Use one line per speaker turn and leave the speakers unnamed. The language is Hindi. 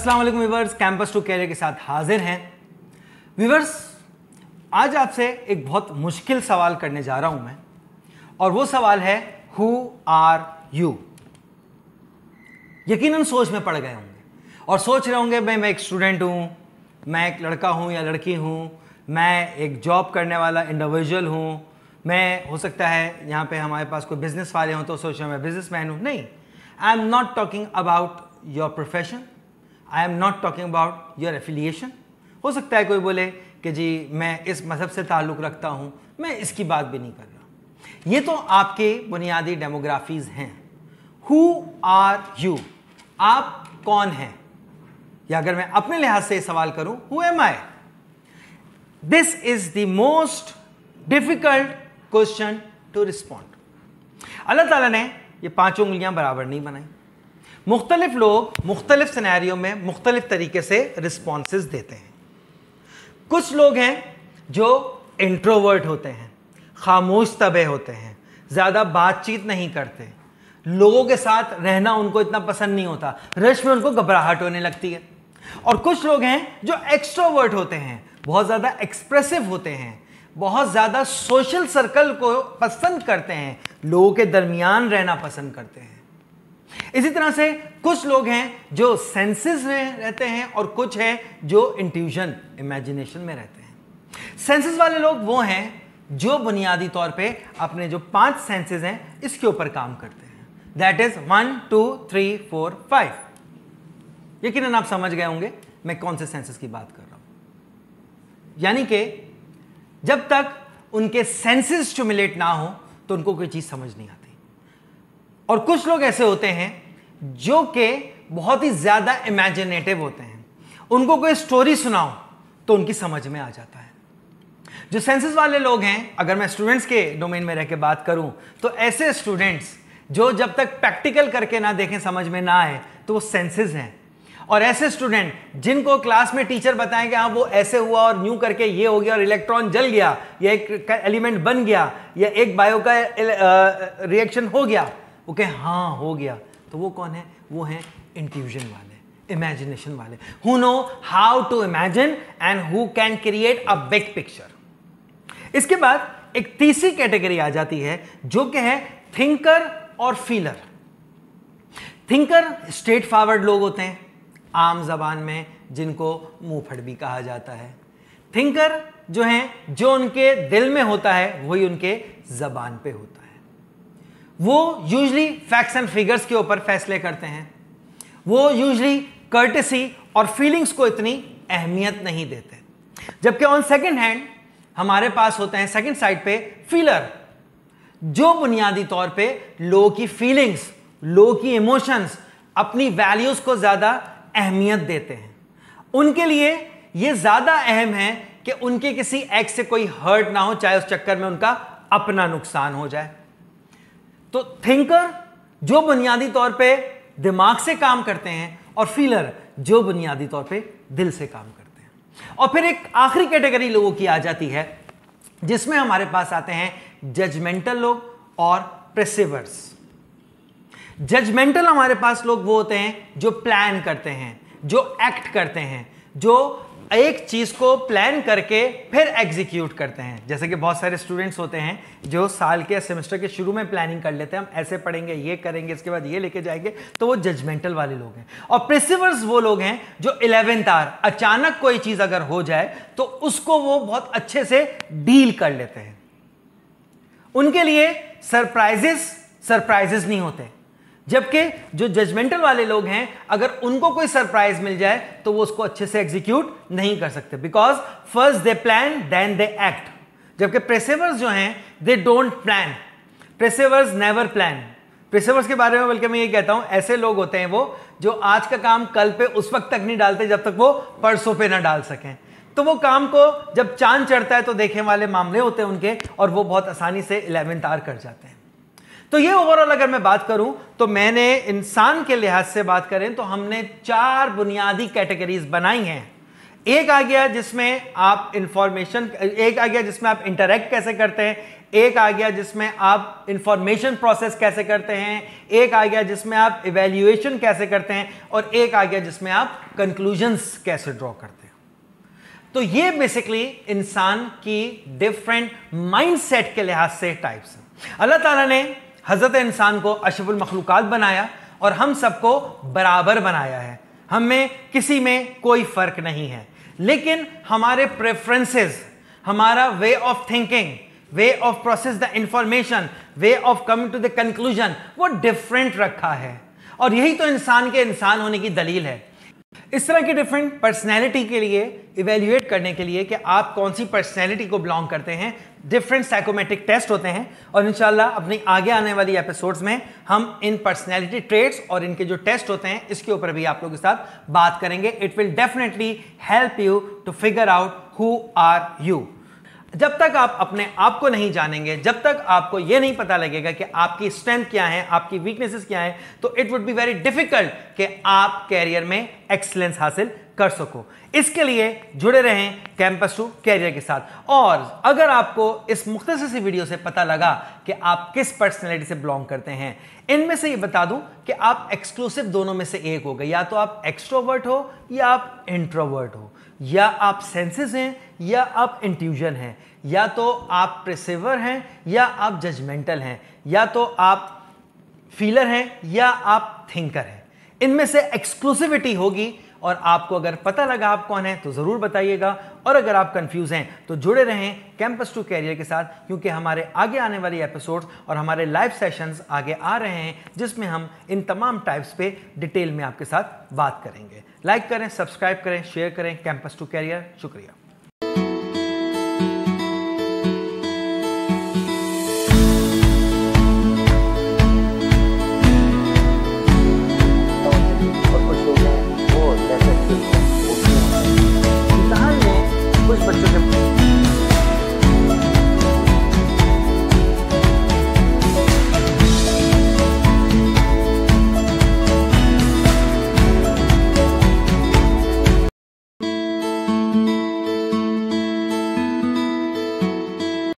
अस्सलाम वालेकुम व्यूअर्स, कैंपस टू कैरियर के साथ हाजिर हैं। व्यूअर्स, आज आपसे एक बहुत मुश्किल सवाल करने जा रहा हूं मैं, और वो सवाल है हु आर यू। यकीनन सोच में पड़ गए होंगे और सोच रहे होंगे मैं एक स्टूडेंट हूं, मैं एक लड़का हूं या लड़की हूं, मैं एक जॉब करने वाला इंडिविजुअल हूं, मैं हो सकता है यहाँ पे हमारे पास कोई बिजनेस वाले हों तो सोच रहे मैं बिजनेसमैन हूं। नहीं, I am not talking about your profession, I am not talking about your affiliation. हो सकता है कोई बोले कि जी मैं इस मजहब से ताल्लुक़ रखता हूँ, मैं इसकी बात भी नहीं कर रहा। ये तो आपके बुनियादी डेमोग्राफीज हैं। हु आर यू, आप कौन हैं? या अगर मैं अपने लिहाज से सवाल करूं, who am I? This is the most difficult question to respond. अल्लाह ताला ने ये पांचों उंगलियां बराबर नहीं बनाई। मुख्तलिफ लोग मुख्तलिफ सिनेरियो में मुख्तलिफ तरीके से रिस्पॉन्सेस देते हैं। कुछ लोग हैं जो इंट्रोवर्ट होते हैं, खामोश तबे होते हैं, ज़्यादा बातचीत नहीं करते, लोगों के साथ रहना उनको इतना पसंद नहीं होता, रश में उनको घबराहट होने लगती है। और कुछ लोग हैं जो एक्सट्रोवर्ट होते हैं, बहुत ज़्यादा एक्सप्रेसिव होते हैं, बहुत ज़्यादा सोशल सर्कल को पसंद करते हैं, लोगों के दरमियान रहना पसंद करते हैं। इसी तरह से कुछ लोग हैं जो सेंसेस में रहते हैं और कुछ हैं जो इंट्यूशन, इमेजिनेशन में रहते हैं। सेंसेस वाले लोग वो हैं जो बुनियादी तौर पे अपने जो 5 सेंसेस हैं इसके ऊपर काम करते हैं। That is 1 2 3 4 5। यकीनन आप समझ गए होंगे मैं कौन से सेंसेस की बात कर रहा हूं। यानी कि जब तक उनके सेंसेस स्टिमुलेट ना हो तो उनको कोई चीज समझ नहीं आती। और कुछ लोग ऐसे होते हैं जो कि बहुत ही ज्यादा इमेजिनेटिव होते हैं, उनको कोई स्टोरी सुनाओ तो उनकी समझ में आ जाता है। जो सेंसेस वाले लोग हैं, अगर मैं स्टूडेंट्स के डोमेन में रह के बात करूं तो ऐसे स्टूडेंट्स जो जब तक प्रैक्टिकल करके ना देखें समझ में ना आए तो वो सेंसेस हैं। और ऐसे स्टूडेंट जिनको क्लास में टीचर बताएं कि हाँ वो ऐसे हुआ और न्यू करके ये हो गया और इलेक्ट्रॉन जल गया या एक एलिमेंट बन गया या एक बायो का रिएक्शन हो गया, वो कहे हाँ हो गया, तो वो कौन है? वो हैं इंट्यूजन वाले, इमेजिनेशन वाले, who know how to imagine and who can create a big picture. इसके बाद एक तीसरी कैटेगरी आ जाती है जो कि है थिंकर और फीलर। थिंकर स्ट्रेट फॉरवर्ड लोग होते हैं, आम जबान में जिनको मुंहफट भी कहा जाता है। थिंकर जो हैं, जो उनके दिल में होता है वही उनके जबान पे होता है। वो यूजली फैक्ट्स एंड फिगर्स के ऊपर फैसले करते हैं। वो यूजली कर्टेसी और फीलिंग्स को इतनी अहमियत नहीं देते। जबकि ऑन सेकंड हैंड हमारे पास होते हैं सेकंड साइड पे फीलर, जो बुनियादी तौर पे लोगों की फीलिंग्स, लोगों की इमोशंस, अपनी वैल्यूज को ज्यादा अहमियत देते हैं। उनके लिए यह ज्यादा अहम है कि उनके किसी एक्स से कोई हर्ट ना हो, चाहे उस चक्कर में उनका अपना नुकसान हो जाए। तो थिंकर जो बुनियादी तौर पे दिमाग से काम करते हैं और फीलर जो बुनियादी तौर पे दिल से काम करते हैं। और फिर एक आखिरी कैटेगरी लोगों की आ जाती है जिसमें हमारे पास आते हैं जजमेंटल लोग और परसिवर्स। जजमेंटल हमारे पास लोग वो होते हैं जो प्लान करते हैं, जो एक्ट करते हैं, जो एक चीज को प्लान करके फिर एग्जीक्यूट करते हैं। जैसे कि बहुत सारे स्टूडेंट्स होते हैं जो साल के सेमेस्टर के शुरू में प्लानिंग कर लेते हैं, हम ऐसे पढ़ेंगे, ये करेंगे, इसके बाद ये लेके जाएंगे, तो वो जजमेंटल वाले लोग हैं। और परसिवर्स वो लोग हैं जो 11th आवर अचानक कोई चीज अगर हो जाए तो उसको वो बहुत अच्छे से डील कर लेते हैं। उनके लिए सरप्राइजेस नहीं होते। जबकि जो जजमेंटल वाले लोग हैं, अगर उनको कोई सरप्राइज मिल जाए तो वो उसको अच्छे से एग्जीक्यूट नहीं कर सकते, because first they plan then they act. जबकि परसिवर्स जो हैं they don't plan, perceivers never plan. Perceivers के बारे में बल्कि मैं ये कहता हूं, ऐसे लोग होते हैं वो जो आज का काम कल पे उस वक्त तक नहीं डालते जब तक वो परसों पे ना डाल सकें। तो वो काम को जब चांद चढ़ता है तो देखने वाले मामले होते हैं उनके, और वो बहुत आसानी से 11th आवर कर जाते हैं। तो ये ओवरऑल अगर मैं बात करूं तो मैंने इंसान के लिहाज से बात करें तो हमने 4 बुनियादी कैटेगरीज बनाई हैं। एक आ गया जिसमें आप इंफॉर्मेशन, एक आ गया जिसमें आप इंटरेक्ट कैसे करते हैं, एक आ गया जिसमें आप इंफॉर्मेशन प्रोसेस कैसे करते हैं, एक आ गया जिसमें आप इवैल्यूएशन कैसे करते हैं, और एक आ गया जिसमें आप कंक्लूजन्स कैसे ड्रॉ करते हैं। तो ये बेसिकली इंसान की डिफरेंट माइंडसेट के लिहाज से टाइप्स हैं। अल्लाह ताला ने हजरत इंसान को अशरफुल मखलूकात बनाया और हम सबको बराबर बनाया है, हम में किसी में कोई फर्क नहीं है, लेकिन हमारे प्रेफरेंसेस, हमारा way of thinking, way of process the information, way of coming to the conclusion, वो डिफरेंट रखा है। और यही तो इंसान के इंसान होने की दलील है। इस तरह की डिफरेंट पर्सनैलिटी के लिए इवेल्युएट करने के लिए कि आप कौन सी पर्सनैलिटी को बिलोंग करते हैं, डिफरेंट साइकोमेट्रिक टेस्ट होते हैं, और इंशाल्लाह अपनी आगे आने वाली एपिसोड्स में हम इन पर्सनैलिटी ट्रेट्स और इनके जो टेस्ट होते हैं इसके ऊपर भी आप लोगों के साथ बात करेंगे। It will definitely help you to figure out who are you. जब तक आप अपने आप को नहीं जानेंगे, जब तक आपको यह नहीं पता लगेगा कि आपकी स्ट्रेंथ क्या है, आपकी वीकनेसेस क्या है, तो it would be very difficult कि आप कैरियर में एक्सीलेंस हासिल कर सको। इसके लिए जुड़े रहें कैंपस टू कैरियर के साथ। और अगर आपको इस मुख्तसर सी वीडियो से पता लगा कि आप किस पर्सनैलिटी से बिलोंग करते हैं, इनमें से ये बता दूं कि आप एक्सक्लूसिव दोनों में से एक हो गए, या तो आप एक्सट्रोवर्ट हो या आप इंट्रोवर्ट हो, या आप सेंसेस हैं या आप इंट्यूजन हैं, या तो आप प्रेसिवर हैं या आप जजमेंटल हैं, या तो आप फीलर हैं या आप थिंकर हैं। इनमें से एक्सक्लूसिविटी होगी, और आपको अगर पता लगा आप कौन है तो ज़रूर बताइएगा। और अगर आप कंफ्यूज हैं तो जुड़े रहें कैंपस टू कैरियर के साथ, क्योंकि हमारे आगे आने वाली एपिसोड्स और हमारे लाइव सेशंस आगे आ रहे हैं, जिसमें हम इन तमाम टाइप्स पे डिटेल में आपके साथ बात करेंगे। लाइक करें, सब्सक्राइब करें, शेयर करें। Campus to career. शुक्रिया।